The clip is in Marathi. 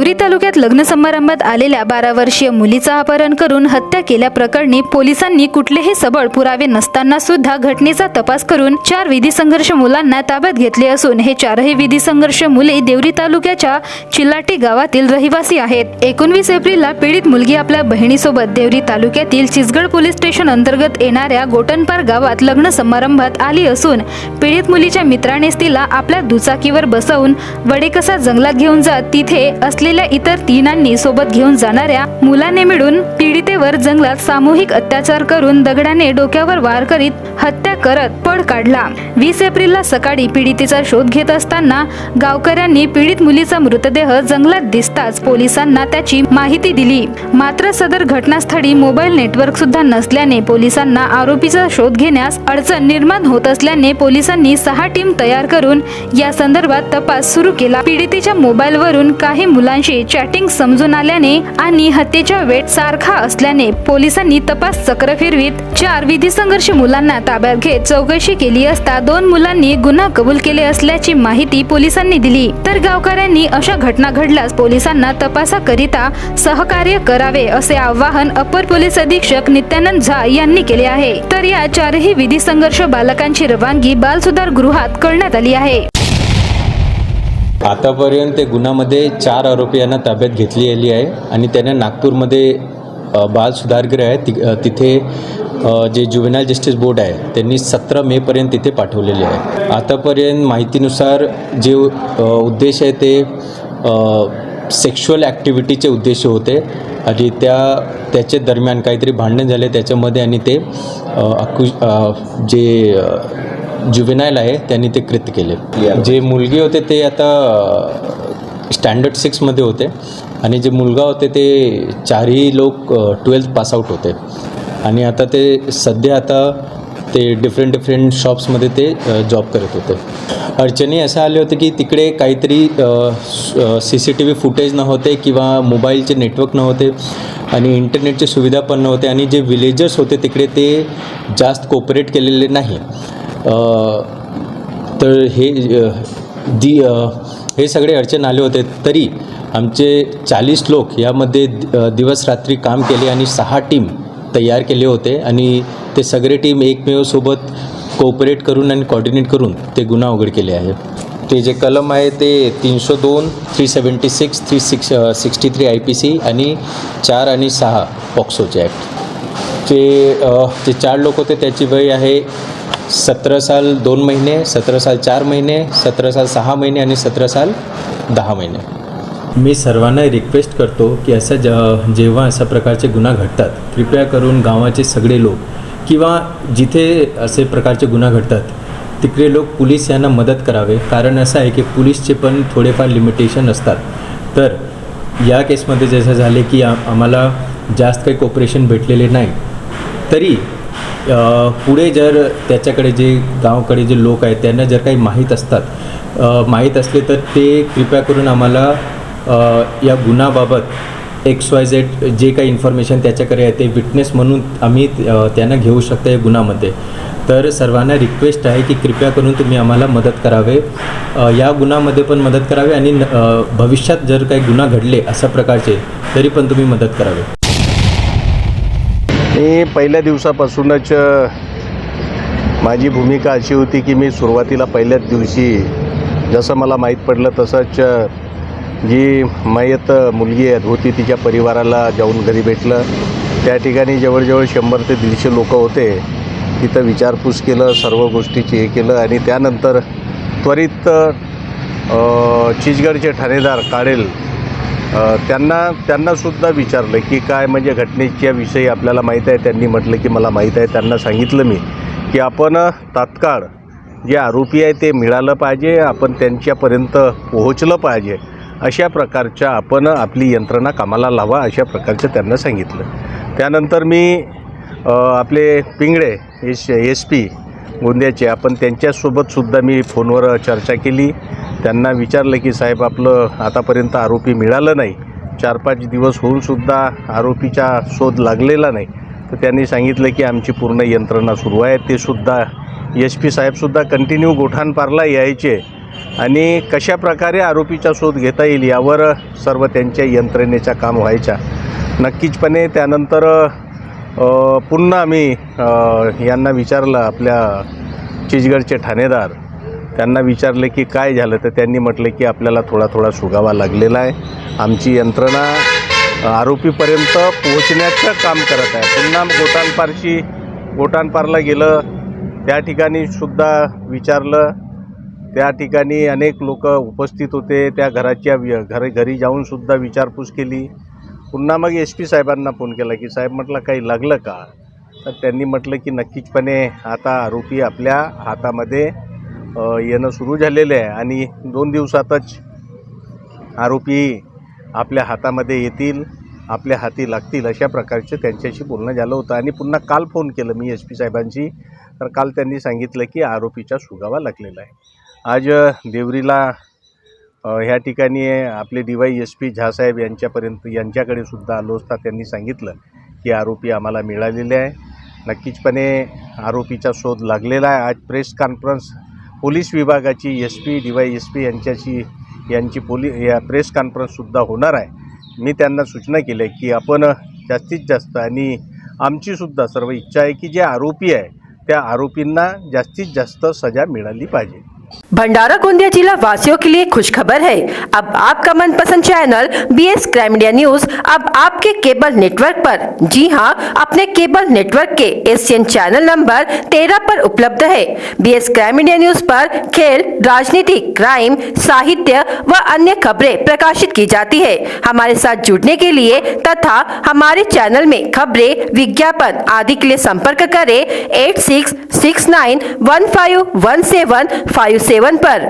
देवरी तालुक्यात लग्न समारंभात आलेल्या 12 वर्षीय मुलीचा अपहरण करून हत्या केल्याप्रकरणी पोलिसांनी कुठलेही सबळ पुरावे नसताना सुद्धा घटनेचा तपास करून 4 विधी संघर्ष मुलांना ताब्यात घेतले असून हे 4ही विधी संघर्ष मुले देवरी तालुक्याच्या चिल्लाटी गावातील रहिवासी आहेत। 19 एप्रिलला पीडित मुलगी आपल्या बहिणीसोबत देवरी तालुक्यातील चिचगड पोलीस स्टेशन अंतर्गत येणाऱ्या गोटनपार गावात लग्न समारंभात आली असून पीडित मुलीच्या मित्रानेच तिला आपल्या दुचाकीवर बसवून वडेकसा जंगलात घेऊन जात तिथे असलेल्या इतर 3 सोबत घेऊन जाणाऱ्या मुलाने मिळून पीडितेवर जंगलात सामूहिक अत्याचार करून दगडाने डोक्यावर वार करीत हत्या करत पळ काढला। 20 एप्रिलला सकाळी पीडितेचा शोध घेत असताना गावकऱ्यांनी पीडित मुलीचा मृतदेह जंगलात दिसताच पोलिसांना त्याची माहिती दिली। मात्र सदर घटनास्थळी मोबाईल नेटवर्क सुद्धा नसल्याने पोलिसांना आरोपीचा शोध घेण्यास अडचण निर्माण होत असल्याने पोलिसांनी 6 टीम तयार करून या संदर्भात तपास सुरू केला। पीडितेच्या मोबाईलवरून काही मुलांशी चॅटिंग समजून आल्याने आणि हत्येच्या वेळ सारखा असल्याने पोलिसांनी तपास चक्र फिरवीत 4 विधी संघर्ष मुलांना ताब्यात घेत चौकशी केली असता 2 मुलांनी गुन्हा कबूल केले असल्याची माहिती पोलिसांनी दिली। तर गावकऱ्यांनी अशा घटना घडल्यास पोलिसांना तपासाकरिता सहकार्य करावे असे आवाहन अपर पोलीस अधीक्षक नित्यानंद झा यांनी केले आहे। तर या 4ही विधी संघर्ष बालकांची रवानगी बाल सुधार गृहात करण्यात आली आहे। आतापर्यंत गुन्ह्यामध्ये 4 आरोपींना ताब्यात घेतली आहे आणि त्यांना नागपूरमध्ये बाल सुधारगृह आहे तिथे जे जुवेनाइल जस्टिस बोर्ड आहे त्यांनी 17 मे पर्यंत तिथे पाठवलेले आहे। आतापर्यंत माहितीनुसार जे उद्देश आहे ते सेक्शुअल ॲक्टिव्हिटीचे उद्देश होते आणि त्याचे दरम्यान काहीतरी भांडण झाले त्याच्यामध्ये आणि ते जे जुवेनाइल आहे त्यांनी ते कृत्य केले। जे मुलगी होते ते आता स्टँडर्ड 6 मध्ये होते आणि जे मुलगा होते ते 4ही लोक 12th पास आउट होते आणि आता ते सध्या ते डिफरंट शॉप्समध्ये ते जॉब करत होते। अडचणी असं आले होते की तिकडे काहीतरी CCTV फुटेज नव्हते किंवा मोबाईलचे नेटवर्क नव्हते आणि इंटरनेटची सुविधा पण नव्हते आणि जे विलेजर्स होते तिकडे ते जास्त कोऑपरेट केलेले नाही। तर हे सगळे अडचण आले होते तरी आमचे 40 लोक यामध्ये दिवस रात्री काम केले आणि 6 टीम तयार केले होते आणि ते सगळे टीम एकमेव सोबत कोऑपरेट करून आणि कोऑर्डिनेट करून ते गुन्हा उघड केले आहे। ते जे कलम आहे ते 302, 376, 363 IPC आणि 4 आणि 6 पॉक्सोचे ॲक्ट। जे 4 लोक होते त्याची वय आहे 17 साल 2 महिने, 17 साल 4 महिने, 17 साल 6 महिने आणि 17 साल 10 महिने। मी सर्वांना रिक्वेस्ट करतो की जेव्हा अशा प्रकारचे गुन्हा घडतात कृपया करून गावाचे सगळे लोक किंवा जिथे असे प्रकारचे गुन्हा घडतात तिकडे लोक पोलीस यांना मदत करावे। कारण असं आहे की पोलीसचे पण थोडेफार लिमिटेशन असतात। तर या केसमध्ये जसं झाले की आम्हाला जास्त काही कोऑपरेशन भेटलेले नाही तरी पुढे जर त्याच्याकडे जे गावाकडे जे लोक आहेत त्यांना जर काही माहीत असले तर ते कृपया करून आम्हाला या गुन्ह्याबाबत XYZ जे काही इन्फॉर्मेशन त्याच्याकडे आहे ते विटनेस म्हणून आम्ही त्यांना घेऊ शकतो या गुन्ह्यामध्ये। तर सर्वांना रिक्वेस्ट आहे की कृपया करून तुम्ही आम्हाला मदत करावे, या गुन्ह्यामध्ये पण मदत करावे आणि भविष्यात जर काही गुन्हा घडले अशा प्रकारचे तरी पण तुम्ही मदत करावे। मी पहिल्या दिवसापासूनच माझी भूमिका अशी होती की मी सुरुवातीला पहिल्याच दिवशी जसं मला माहीत पडलं तसंच जी मयत मुलगी होती तिच्या परिवाराला जाऊन घरी भेटलं। त्या ठिकाणी जवळजवळ 100 ते 150 लोक होते। तिथं विचारपूस केलं, सर्व गोष्टीची हे केलं आणि त्यानंतर त्वरित चिचगडचे ठाणेदार काळेल त्यांनासुद्धा विचारलं की काय म्हणजे घटनेच्या विषयी आपल्याला माहीत आहे। त्यांनी म्हटलं की मला माहीत आहे। त्यांना सांगितलं मी की आपण तात्काळ जे आरोपी आहे ते मिळालं पाहिजे, आपण त्यांच्यापर्यंत पोहोचलं पाहिजे, अशा प्रकारच्या आपण आपली यंत्रणा कामाला लावा अशा प्रकारचं त्यांना सांगितलं। त्यानंतर मी आपले पिंगळे SP गोंद्याचे आपण त्यांच्यासोबतसुद्धा मी फोनवर चर्चा केली। त्यांना विचारलं की साहेब आपलं आतापर्यंत आरोपी मिळालं नाही, 4-5 दिवस होऊनसुद्धा आरोपीचा शोध लागलेला नाही। तर त्यांनी सांगितलं की आमची पूर्ण यंत्रणा सुरू आहे। ते सुद्धा SP साहेबसुद्धा कंटिन्यू गोठाणपारला यायचे आणि कशा प्रकारे आरोपीचा शोध घेता येईल यावर सर्व त्यांच्या यंत्रणेचा काम व्हायचा. नक्कीचपणे त्यानंतर पुन्हा आम्ही यांना विचारलं, आपल्या चिचगडचे ठाणेदार त्यांना विचारले की काय झालं, तर त्यांनी म्हटलं की आपल्याला थोडा सुगावा लागलेला आहे. आमची यंत्रणा आरोपीपर्यंत पोहोचण्याचं काम करत आहे. पुन्हा गोटानपारला गेलं, त्या ठिकाणी सुद्धा विचारलं. त्या ठिकाणी अनेक लोक उपस्थित होते. त्या घरी जाऊनसुद्धा विचारपूस केली. पुन्हा मग SP साहेबांना फोन केला की साहेब म्हटलं काही लागलं का, तर त्यांनी म्हटलं की नक्कीचपणे आता आरोपी आपल्या हातामध्ये येणं सुरू झालेलं आहे आणि 2 दिवसातच आरोपी आपल्या हातामध्ये येतील, आपल्या हाती लागतील, अशा प्रकारचे त्यांच्याशी बोलणं झालं होतं. आणि पुन्हा काल फोन केलं मी SP साहेबांशी, तर काल त्यांनी सांगितलं की आरोपीचा सुगावा लागलेला आहे. आज देवरीला ह्या ठिकाणी आपले DYSP झासाहेब यांच्याकडे सुद्धा आलो असता त्यांनी सांगितलं की आरोपी आम्हाला मिळालेले आहे. नक्कीचपणे आरोपीचा शोध लागलेला आहे. आज प्रेस कॉन्फरन्स पोलीस विभागाची SP DYSP यांची प्रेस कॉन्फरन्ससुद्धा होणार आहे. मी त्यांना सूचना केल्या की आपण जास्तीत जास्त, आणि आमचीसुद्धा सर्व इच्छा आहे की जे आरोपी आहे त्या आरोपींना जास्तीत जास्त सजा मिळाली पाहिजे. भंडारा गोंदिया जिला वासियों के लिए खुशखबर है। अब आपका मनपसंद channel BS crime India news अब आपके केबल नेटवर्क पर, जी हां, अपने केबल नेटवर्क के एशियन चैनल नंबर 13 पर उपलब्ध है। BS क्राइम इंडिया न्यूज पर खेल, राजनीति, क्राइम, साहित्य व अन्य खबरें प्रकाशित की जाती है। हमारे साथ जुड़ने के लिए तथा हमारे चैनल में खबरें, विज्ञापन आदि के लिए संपर्क करें 8669151757 पर।